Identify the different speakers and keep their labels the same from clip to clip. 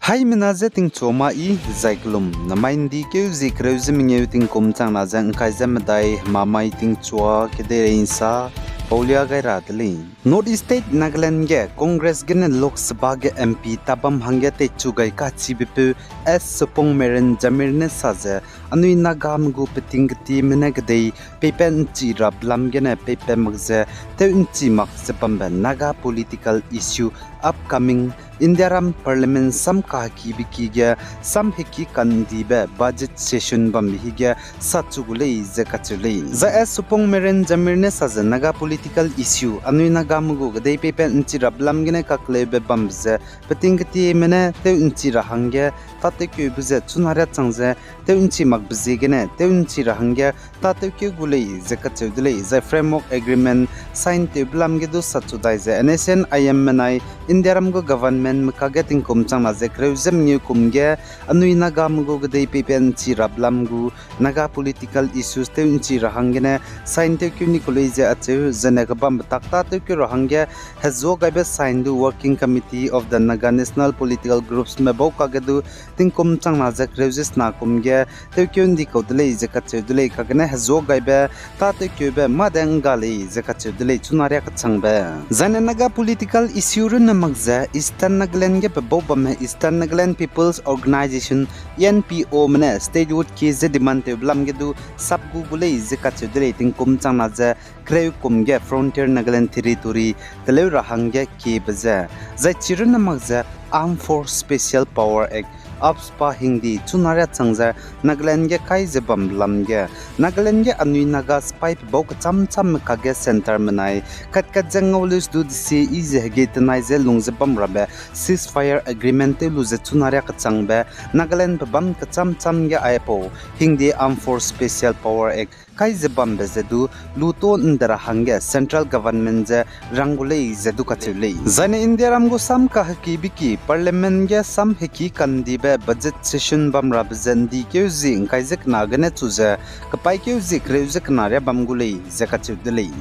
Speaker 1: Hai menaze ting choma I zaiklum namain di ke zikreu zimingeu ting kumchang na jang kai zam dai mamai ting chua kede insa Paulia gai ratli North State Nagaland ge Congress gen Lok Sabha ge MP tabam hangya te chugai ka chibipu S Supong Meren Jamir ne saje anui nagam gu peting ti meneg dei pepen chi rablam gen pepe magze te unchi mak sepambe Naga political issue upcoming Indiaram Parliament sam kahaki bikiga sam heki kandibe budget session bam bihiga satchugulei zakachulei za as supong meren jamirne saja naga political issue anui naga mugu gdei pepe inchi rablam gene kaklebe bamze petingti mene te inchi rahangge tate kyu buze chunara changze te inchi magbze gene te inchi rahangge tate kyu gulei zakachulei za framework agreement sign te blam gedu satchudai za NSN IMNI Indiaram go government makageting kumchang na zekreu zemnyu kumge anui naga mugo gdei pepen chi rablam gu naga political issues te unchi rahangene sign te kyuni college ache zenaga bam takta te kyu rahangge hazo gaibe sign du working committee of the Naga national political groups me bo kagedu ting kumchang na zekreu jis na kumge te kyundi kodle zekache dule kagene hazo gaibe ta te kyube madeng gali zekache dule chunarya kachangbe zane naga political issue run magza Eastern Nagaland ge bobam Eastern Nagaland People's Organization NPO mane statehood ke ze demand te blam ge du sab gu bulei ze ka chudre ting kum chang na ze kreu kum ge frontier Nagaland territory tele rahang ge ke baza za chirun magza Armed Force Special Power Act Upspa Hindi chunarya changza Nagaland ge kai ze bam lam ge Nagaland ge anui naga spy bok cham cham ka ge center manai kat jangolus du se ize ge tanai ze lungze bam rabe ceasefire agreement te lu ze chunarya ka changbe Nagaland bam ka cham cham ge aipo Hindi Armed Force Special Power Act kai ze bam be ze du luto ndara hange central government ze rangulei ze du ka chulei zane indiaram go sam ka haki biki parliament ge sam heki kandibe budget session bam rabzandi keuzi kaizek nagane chuza kapai keuzi kreuzek narya bamgulei zakachudlei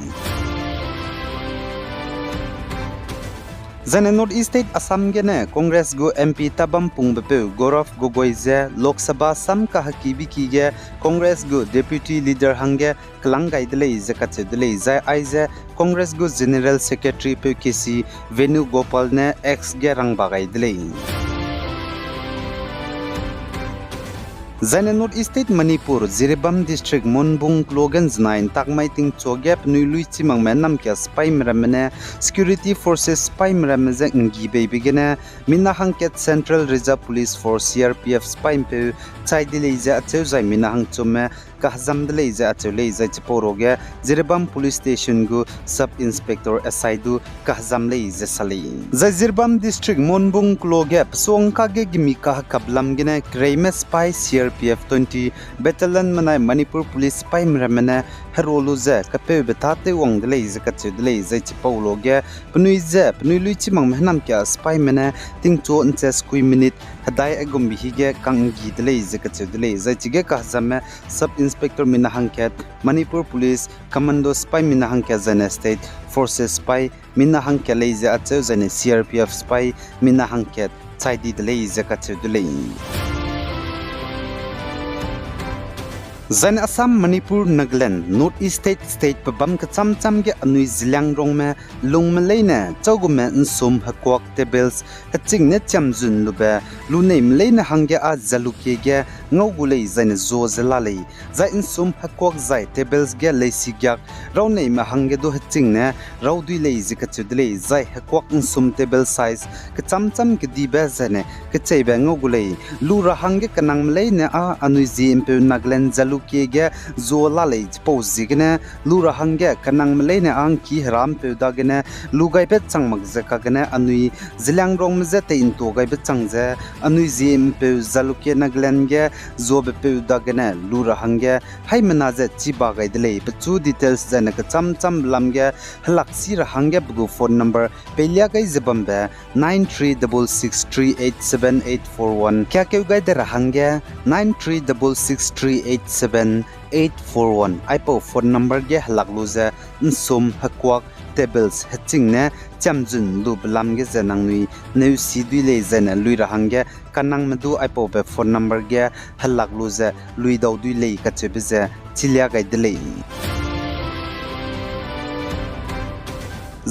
Speaker 1: Zane North State Assam gene Congress go MP tabam pungbepe Gaurav Gogoi ze Lok Sabha sam kahaki biki ge Congress go deputy leader hange klangai dlei zakachudlei zai aize Congress go general secretary PKC Venu Gopal ne ex ge rang bagai dlei Zane North State Manipur Zirebam District Monbung Logan Znain Takmai Ting Chogap Nui Chimang Menam Kya Spy Mramene Security Forces Spy Mrameze Ngibe Bigene Minahang Ket Central Reserve Police Force CRPF Spy Mpe Chai Dileze Acheuzai Minahang Chume Kahzam Dileze Acheuleze Chiporoge Zirebam Police Station Gu Sub Inspector Asaidu Kahzam Leze Sali Zai Zirebam District Monbung Logap Songka Ge Gimika Kablam Gene Kreime Spy CRPF 20 Battalion Manai Manipur Police Spy Mramene Heroluze Kape Betate Wong Delays Katudlay Zaichi Pauloge Punuize Punului Chimang Menam Kya Spy Mene Ting Cho Nches Kui Minute Hadai Agumbi Hige Kangi Delays Katudlay Zaichige Kahzame Sub Inspector Minahangket Manipur Police Commando Spy Minahangke Zane State Forces Spy Minahangke Lazy Atse Zane CRPF Spy Minahangket Chaidi Delays Katudlay Zan Assam Manipur Nagaland North East State pabam ka cham cham ge anui zilang rong me lung me leina chawgume nsum hakwak tables haching ne chamjun lube luneim leina hangge a zaluke ge ngogulei zain zo zelali za insum hakwak zai tables ge leisi gyak rawnei ma hangge do haching ne rawdui lei zikachudlei zai hakwak nsum table size ka cham cham ge dibe zane ka cheibe ngogulei lura hangge kanang leina a anui zi impe Nagaland zalu Kege Zola Lage Posigene Lura Hange Kanang Malene Anki Ram Pedagene Lugai Betang Magzakagane Anui Zilang Rong Zete into Gai Betangze Anui Zim Pe Zaluke Naglenge Zobe Pedagene Lura Hange Haimanaze Chibagai delay but two details Zenaka Tam Tam Lamge Halaksira Hange Bugu phone number Peliagai Zibambe 9366387841 Kakeu Gaidera Hange 9366387841 Aipo phone number ge halakluze nsum hakwak vegetables hatching ne chamjun lu blam ge zanang nui neu sidui le zana lui rahang ge kanang madu aipo be phone number ge halak lu za lui daw dui le ka che be za chilia ga dele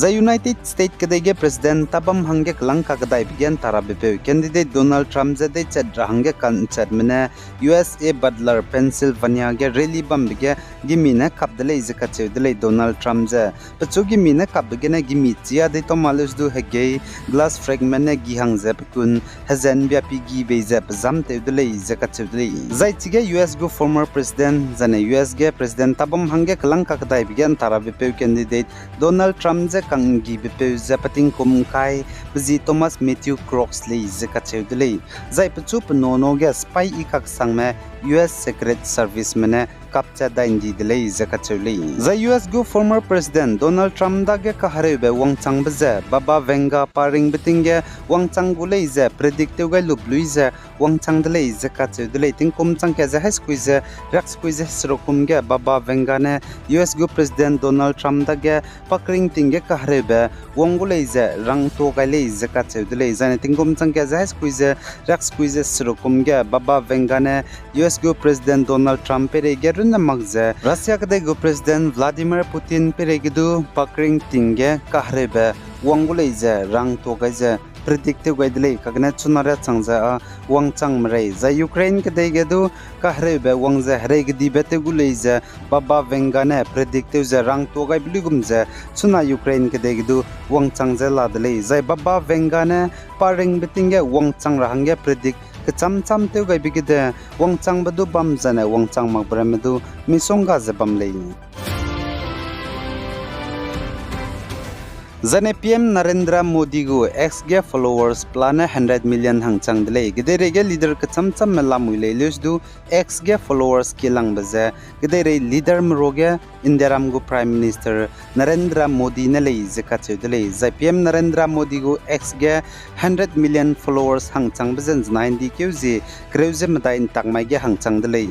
Speaker 1: The United States kadege President tabam hange klang kakadai bigan tarabepe candidate Donald Trump zade chadra hange kan chadmene USA Butler Pennsylvania ge rally bam bige gimine kapdele izaka chewdele Donald Trump ze pachu gimine kapbigene gimi chia de tomalus du hege glass fragment ne gihang ze pekun hazen bia pigi beze pzam tewdele izaka chewdele zai chige US go former president zane US ge president tabam hange klang kakadai bigan tarabepe candidate Donald Trump ze kangi bepe zapating kumkai bzi Thomas Matthew Croxley zakachewdele zai pachu pnono ge spy ikak sangme US Secret Service mene kapcha daindi dele zakachewle the US go former president Donald Trump da ge kaharebe wangchang bze baba venga paring bitinge wangchang gule ze predictive ga lublui ze wangchang dele zakachewdele tingkum changke ze high squeeze rax squeeze srokum ge baba venga ne US go president Donald Trump da ge pakring tinge kaharebe wongule ze rang to ga le zakachewdele zane tingkum changke ze high squeeze rax squeeze srokum ge baba venga ne US go president Donald Trump pere gerun magze Russia kade go president Vladimir Putin pere gidu pakring tinge kahrebe wangule ze rang to ga ze predictive gaidle kagne chunara changja wangchang mrei za Ukraine kade gedu kahrebe wangze hregdi bete gule ze baba vengane predictive ze rang to ga bligum ze chuna Ukraine kade gedu wangchang ze ladle za baba vengane paring bitinge wangchang rahange predict cham cham teu gai bigide wangchang badu bam jane wangchang magbramdu misonga je bamlei Zane PM Narendra Modi go ex ge followers plan 100 million hangchang dele gidere ge leader ka cham cham mela muile lesdu ex ge followers kilang baze gidere leader mroge Indiaram go prime minister Narendra Modi ne le zeka chedele za PM Narendra Modi go ex ge 100 million followers hangchang bazen 90 kg kreuze mata in takmai ge hangchang dele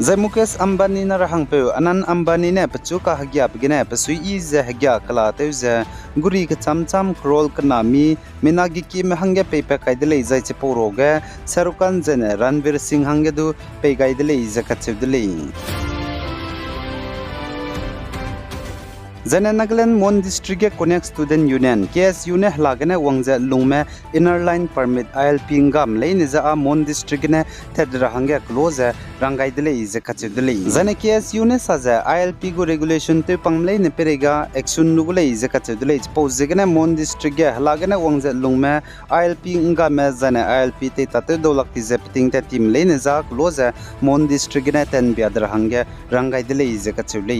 Speaker 1: Zai Mukesh Ambani na rahang pe anan Ambani ne pachu ka hagya bgine pasui I ze hagya kala teuze guri ka cham krol kanami minagi ki me hangge pe pe kaidele zai che poroge Sarukan jene Ranveer Singh hangge du pe gaidele ze ka chevdele Zane Nagaland Mon District Connect Student Union KSU ne hlagane wangja lungme inner line permit ILP ngam leine za Mon District ne thedra hange close rangai dele is kachedele Zane KSU ne saja ILP go regulation te pangle ne perega action nugule is kachedele pose gane Mon District ge hlagane wangja lungme ILP ngame zane ILP te tate dolak ti zepiting te team leine za close Mon District ne ten biadra hange rangai dele is kachedele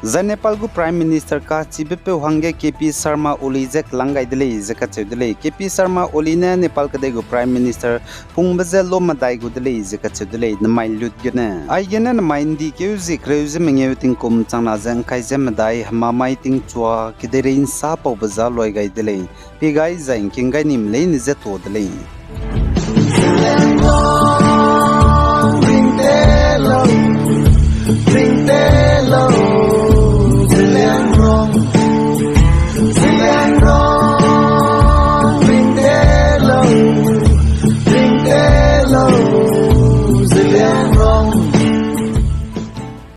Speaker 1: The Nepal go Prime Minister ka chibepe hange KP Sharma Oli jek langai dele jeka chedele KP Sharma Oli ne Nepal ka go Prime Minister pungbaze lo madai go dele jeka chedele namai lut gene ai gene namai ndi ke zik reuze menge ting kum changna jang khaije madai hamamai ting chwa kidere in sa pau baza loi gai dele pe gai zain king gai nim le ni je to dele